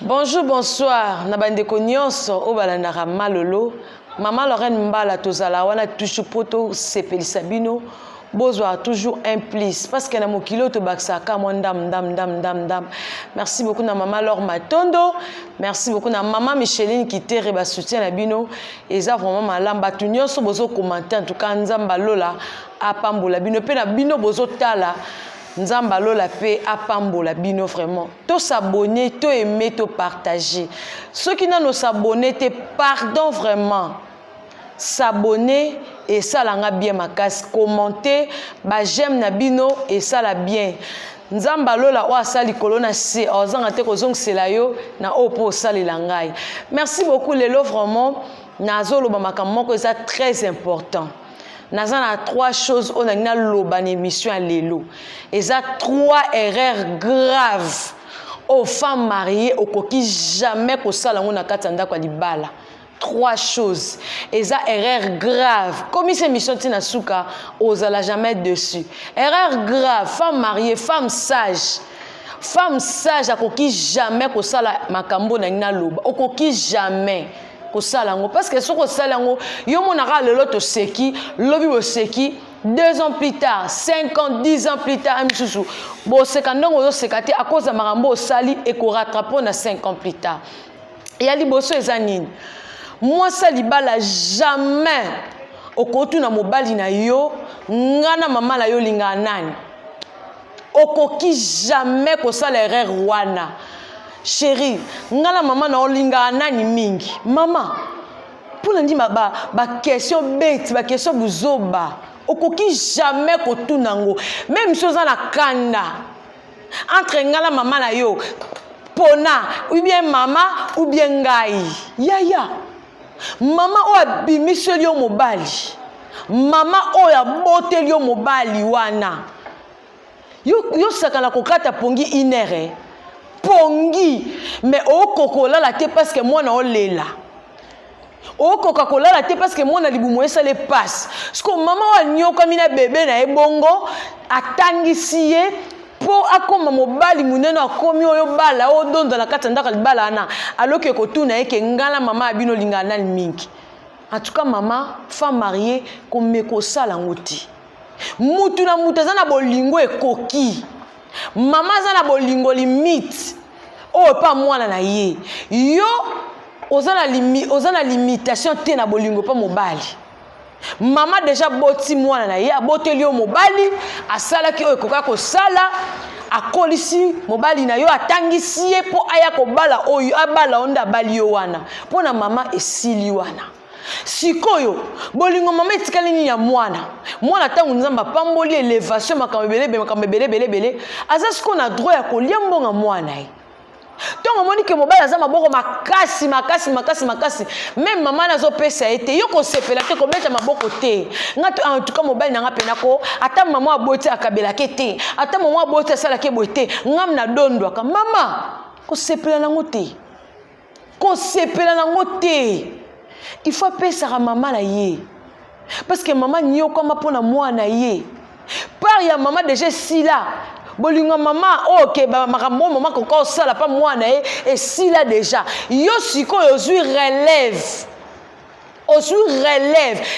Bonjour, bonsoir. Nabandeko nyonso obalandaka malolo. Maman Lorraine Mbala tozala wana toujours poto sepelisa bino. Bozwa toujours implice parce que na mokilo to baksaka mo ndam. Merci beaucoup na maman Laure Matondo. Merci beaucoup na maman Micheline qui te reba soutien na bino. Eza vraiment malamba tu nyonso bozo commenter en tout cas nzamba lola apambola bino pe na bino bozo tala. Nzamba lola pe apambola bino vraiment. To s'abonner, to aimer, to partager. Ceux qui n'ont s'abonner, te pardon vraiment. S'abonner et ça langa bien ma casse. Commenter, bah j'aime na bino et ça la bien. Nzamba lola wa sali kolona se ozanga te kozong selayo na opo sali langai. Merci beaucoup lelo vraiment. Nazolo bamakamoko c'est très important. Nazan a trois choses on a une loban émission à l'élo. Et ça trois erreurs graves aux femmes mariées au coquille jamais qu'au salon on a katanda kwa libala. Trois choses. Et ça erreur grave. Comme cette émission tina souka aux ala jamais dessus. Erreur grave. Femme mariée, femme sage. Femme sage à coquille jamais qu'au salon makambo na ina loba. Au coquille jamais. Parce que ce que salango, yo monara le lot seki, lobi o seki, 2 ans plus tard, 5 ans, 10 ans plus tard, amisusu. Bon, sekandongo yo sekati à cause de marambo sali et ko rattrapo na 5 ans plus tard. Et ali bosso ezanine. Moi sali bala jamais au kotu na mobali na yo, ngana mama la yo linga nani. Okoki jamais ko sala erreur wana. Chérie, ngala maman na olinga nani mingi. Maman, pour lundi ba question bête, ba question buzoba. Okoki jamais ko tunango. Même chose na kanda. Entre ngala maman na yo, pona, ou bien maman ou bien ngai. Yaya. Maman o abimi selio mobali. Maman o ya botelio mobali wana. Yo sakana kokata pongi inere. Pongi, mais au coca la té parce que moi na olela. Au Coca-Cola la té parce que moi na libumoye ça les passe. Parce que maman a nyo comme na bébé na ebongo atangisie pour akoma mobali muneno akomi oyo bala o dondo na katanda ka bala na alors que kotuna eke ngala maman abino lingana mingi. En tout cas maman femme mariée comme meko sala ngoti. Mutu na mutu za na bolingo ekoki. Maman za na bolingo limite. Oh pas moi na ye. Yo ozana limitation te na bolingo pas mobali. Maman déjà boti moi na ye, aboteli o mobali, asala ki o koka ko sala, akolisi mobali na yo atangisi ye po aya ko bala oyo abala onda bali yo wana. Pona maman esili wana. Sikoyo bolingo mama etikali ni ya mwana tangu nzamba pamboli elevation makambebele aza siko na droit ya kolia mbonga mwana ye tongo moni ke mobala za maboko makasi même maman nazo pesa ete yo ko sepela te ko beta maboko te ngato en tout cas mobali na ngapena ko ata maman aboti akabela ke te ata maman aboti asala ke bote ngam na dondwa ka mama ko sepela na ngote il faut payer sa maman na ye. Parce que maman nyo comme pour na moi na ye. Par ya maman déjà si là. Bolingo maman OK ba makambo maman ko sala pas moi na ye et si là déjà. Yo siko yo suis relève.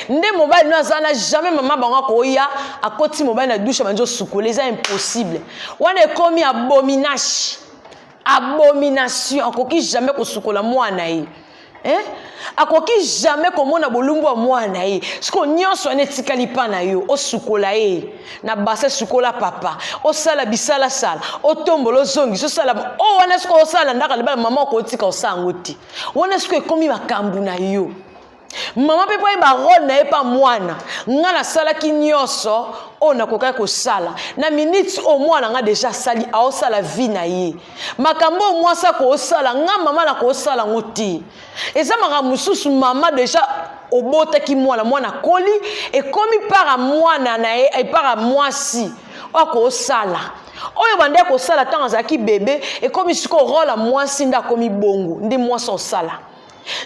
Nde mobile na zana jamais maman banga ko ya akoti mobile na douche banjo sukola c'est impossible. Wana komi abomination akoki jamais ko sukola moi na ye. Hein? Akoki jamais komona bolumbu mwana ye. Siko nyonso netikali pa na yo, o sukola ye. Na base sukola papa. O sala bisala sala. O tombolo zongi so sala. O wana siko o sala ndaka lebala maman ko tika o sangoti. Wana siko ekomi makambu na yo. Maman pe pa ba rôle na ye pa mwana. Ngala sala ki nyonso o na koka ko sala. Na minute o mwana nga déjà sali a o sala vie na ye. Makambo mwa sa ko sala nga mama na ko sala ngoti. Eza makamususu mama déjà obota ki mwana koli et komi para mwana na ye et para mwasi o ko sala. Oyo bande ko sala tanga za ki bébé et komi siko rôle mwasi nda komi bongo ndi mwasi o sala.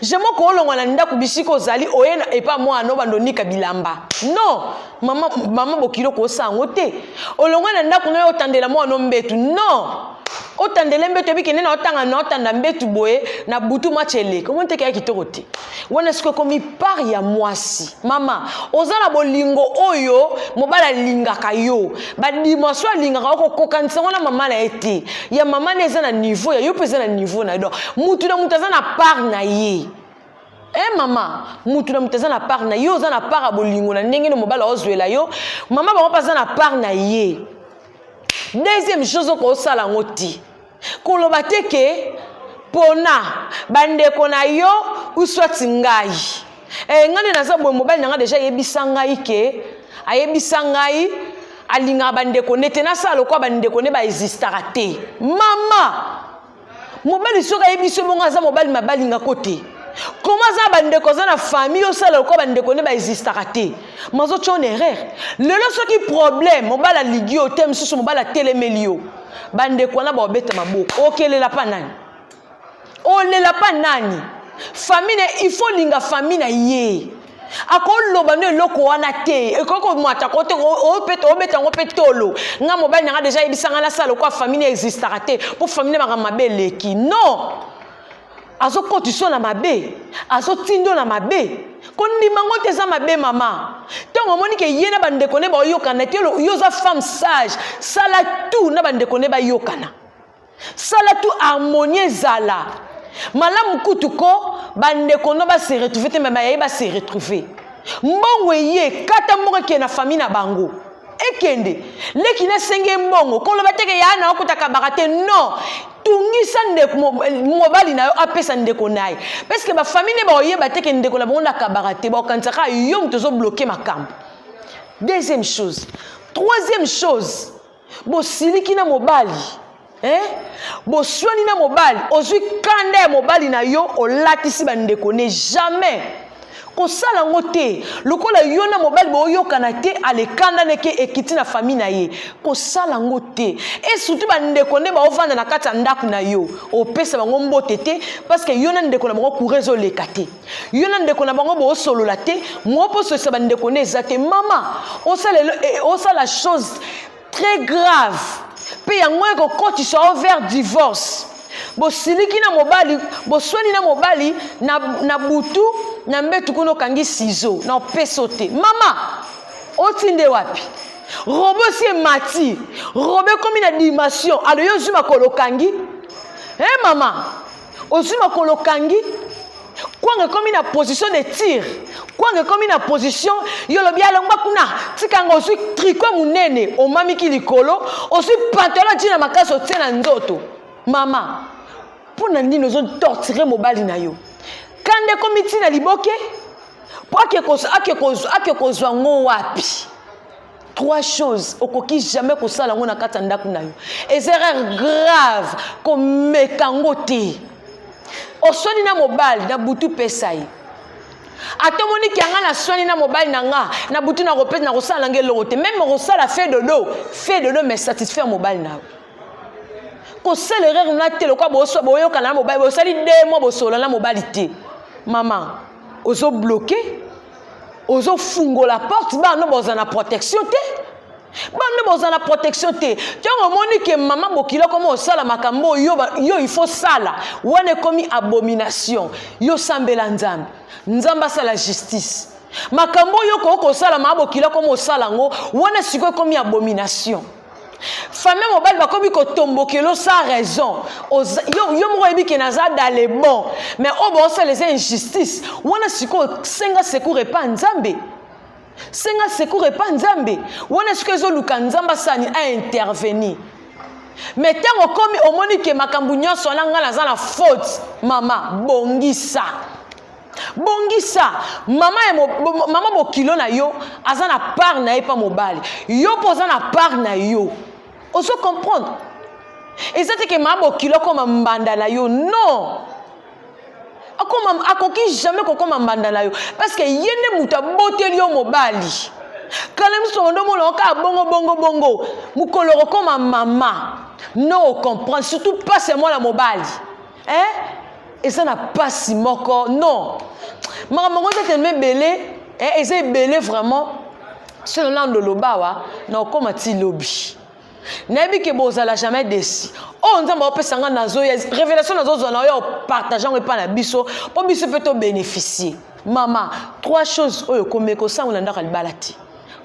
J'aime ko longwa nda kubisiko zali oyena et pas moi no bandonika bilamba. Non, maman bokilo ko sango te. Olongwa nda ko no tandela mo no mbetu. Non. otandele mbeto bi kenena otanga na otanda mbetu boye na butu machele comment te kaya kitoko te wana siko komi par ya mwasi mama ozala bolingo oyo mobala lingaka yo ba dimension lingaka ko kokanisa wana mama na ete ya mama neza na niveau ya yo pesa na niveau na do mutu na mutu na par na ye mama mutu na mutu na par na yo za na par a bolingo na ndenge no mobala ozwela yo mama ba pasa na par na ye. Deuxième chose ko sala ngoti koloba te ke pona bandeko na yo uswati ngai ngani naza boye mobali nanga deja yebisa ngai ke ayebisa ngai alinga bandeko nete na sala kwa bandeko ne ba existara te mama mobali soka yebiso bonga za mobali mabali nga kote comment ça bandeko za na famille osala kwa bandeko ne ba existara te mazo chone erreur lelo soki problème mobala ligio tem susu mobala telemelio bandeko na ba obeta maboko okelela pa nani olela pa nani famille il faut linga famille na ye akoloba no eloko wana te ekoko mwata kote obeta ngo petolo nga mobali nga déjà yebisanga na sala kwa famille existara te pour famille ba mabeleki non azo kotiso na mabe azo tindo na mabe kondima ngo te za mabe mama tongo moni ke yena bandeko ne ba yokana te yo za femme sage sala tout na bandeko ne ba yokana sala tout harmonie zala malamu kutuko bandeko no ba se retrouver te mama ba se retrouver mbongo ye kata mbongo ke na famille na bango ekende leki na senge mbongo koloba teke ya na okutaka bakate non tungisa ndeko mobali na yo apesa ndeko naye parce que ba famille ba oyeba teke ndeko la bonda kabarate ba okansaka yo mtozo bloquer makambo. Deuxième chose, troisième chose, bo siliki na mobali bo swani na mobali ozwi kanda ya mobali na yo olatisi ba ndeko ne jamais kosala ngote lokola yo na mobali bo yokana te alekanda neke ekiti na famille na ye kosala ngote et surtout ba ndeko ne ba ovanda na kati ndaku na yo opesa bango mbote te parce que yo na ndeko na bango kurezo lekate yo na ndeko na bango bo solola te mo poso sa ba ndeko ne ezate mama osala chose très grave pe yango ko koti so vers divorce bo siliki na mobali bo swani na mobali na butu na mbetu kuno kangi ciseau na pesote mama otinde wapi robo si mati robe komi na dimension alo yo zuma kolokangi mama ozuma kolokangi kwanga komi na position de tir kwanga komi na position yo lobi alongba kuna tikanga osu tricot munene o mami ki likolo osu pantalon tina makaso tsena nzoto mama pona nini ozo torturer mobali na yo kande komiti na liboke po ake kozwa ngo wapi. Trois choses okoki jamais kosala ngo na kata ndaku na yo et erreur grave komekango te osoni na mobali na butu pesai atomoni kianga na swani na mobali na nga na butu na repète na kosala ngelo te même kosala fait de l'eau mais satisfaire mobali na ko célébrer na telo kwa boso boyoka na mobali bosali 2 mois bosola na mobali te maman ozo bloquer ozo fungo la porte ba no bozana protection te bande bozana protection te tongo moni ke maman bokilo comme osala makambo yo il faut sala wane komi abomination yo sambela nzamba sala justice makambo yo ko sala mabokilo comme osala ngo wane siko komi abomination. Famille mobile ba komi ko tombokelo sans raison yo mo yebi ke naza dans les bons mais o bo se les injustices wana siko senga secours pas nzambe senga secours pas nzambe wana siko zo luka nzamba sani a intervenir mais tango komi omoni ke makambu nyonso na nga naza na faute mama bongisa mama bokilo na yo aza na part na ye pa mobali yo poza na part na yo oso comprendre et ça c'est que mama bokilo comme mbanda na yo non akoki jamais kokoma mbanda na yo parce que yende muta boteli yo mobali kalem sondo mo loka bongo mukoloro comme mama non comprendre surtout pas c'est moi la mobali et ça n'a pas si moko non maman quand tu me belé et c'est belé vraiment sur le land de l'obawa non comme ti lobby Nabi ke bozala jamais déçu. Oh nzamba opesanga nazo ya révélation nazo zona yo partageant et pas na biso pour biso peut to bénéficier. Maman, 3 choses oyo komeko sango na ndaka libalati.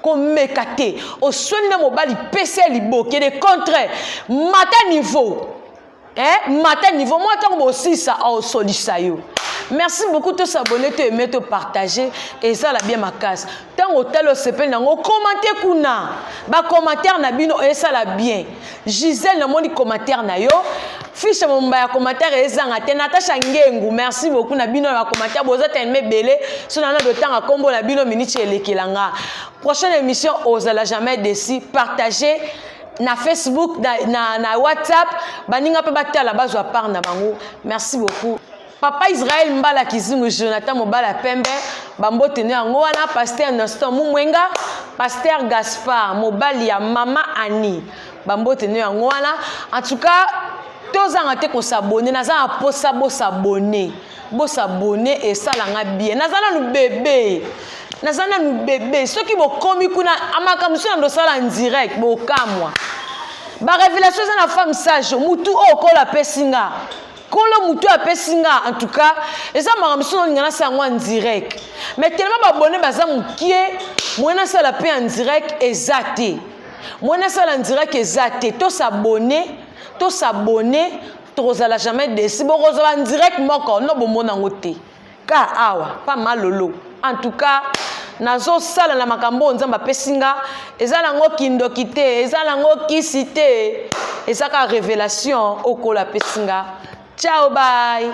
Komekate au soin na mobali PC liboke des contraires matin niveau. Matin niveau moi tant aussi ça au solisa yo. Merci beaucoup de s'abonner, de aimer, de partager et ça la bien ma case. Tant hôtel au CP nango commenter kuna. Ba commentaire na bino et ça la bien. Gisèle na moni commentaire na yo. Fiche mon ba commentaire et ça ngate Natacha Ngengu. Merci beaucoup na bino ba commentaire boza t'aimer belé. So na de temps à combo la bino minute elekelanga. Prochaine émission Ozala jamais déçu. Partagez na Facebook na WhatsApp baninga pe batia la base wa part na bango. Merci beaucoup. Papa Israël Mbala Kizingu Jonathan Mobala Pembe Bambo tenu yango wana pasteur Noston Mumwenga pasteur Gaspard Mobali ya Mama Annie Bambo tenu yango wana en tout cas tous en été qu'on s'abonner naza posa bo s'abonner et ça langa bien nazana nu bébé ceux qui bo komi kuna amakamso na dosala en direct bo kamwa ba révélation za na femme sage mutu o ko la pesinga. Kolo mutu a pesinga en tout cas et ça m'a ramené sur ngana ça en direct mais tellement abonné baza mukie moi ça la paix en direct exacté moi ça en direct exacté to s'abonner to la jamais déçu bon en direct moko no bo mona ngote ka awa pas malolo en tout cas nazo sala na makambo nzamba pesinga ezala ngo kindokite ezala ngo kisite ezaka révélation okola pesinga. Ciao, bye.